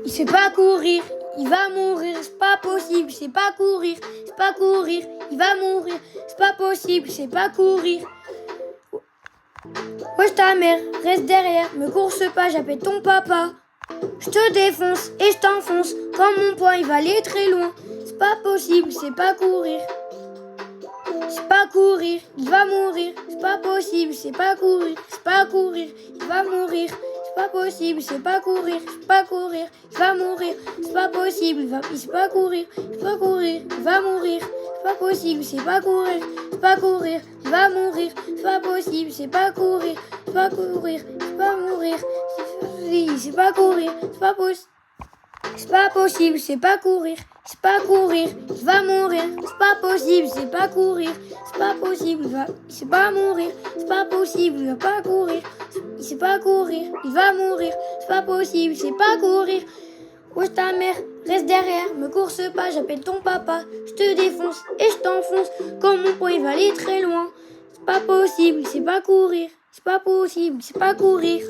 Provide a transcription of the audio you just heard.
Il sait pas courir, il va mourir, c'est pas possible, c'est pas courir, c'est pas courir, il va mourir, c'est pas possible, c'est pas courir. Wesh ta mère, reste derrière, me course pas, j'appelle ton papa. Je te défonce et je t'enfonce, quand mon poing il va aller très loin. C'est pas possible, c'est pas courir. C'est pas courir, il va mourir, c'est pas possible, c'est pas courir, c'est pas courir, il va mourir. C'est pas possible, c'est pas courir, c'est pas courir, il va mourir, c'est pas possible, c'est pas courir, c'est pas courir, il va mourir, c'est pas possible, c'est pas courir, c'est pas courir, il va mourir, c'est pas possible, c'est pas courir, c'est pas courir, c'est pas mourir, c'est pas courir, c'est pas possible. C'est pas possible, c'est pas courir, c'est pas courir, il va mourir, c'est pas possible, c'est pas courir, c'est pas possible, c'est pas mourir, c'est pas possible, il va pas courir, c'est pas courir, il va mourir, c'est pas possible, c'est pas courir. Wesh ta mère, reste derrière, me course pas, j'appelle ton papa, je te défonce et je t'enfonce, comme mon poing il va aller très loin. C'est pas possible, c'est pas courir, c'est pas possible, c'est pas courir.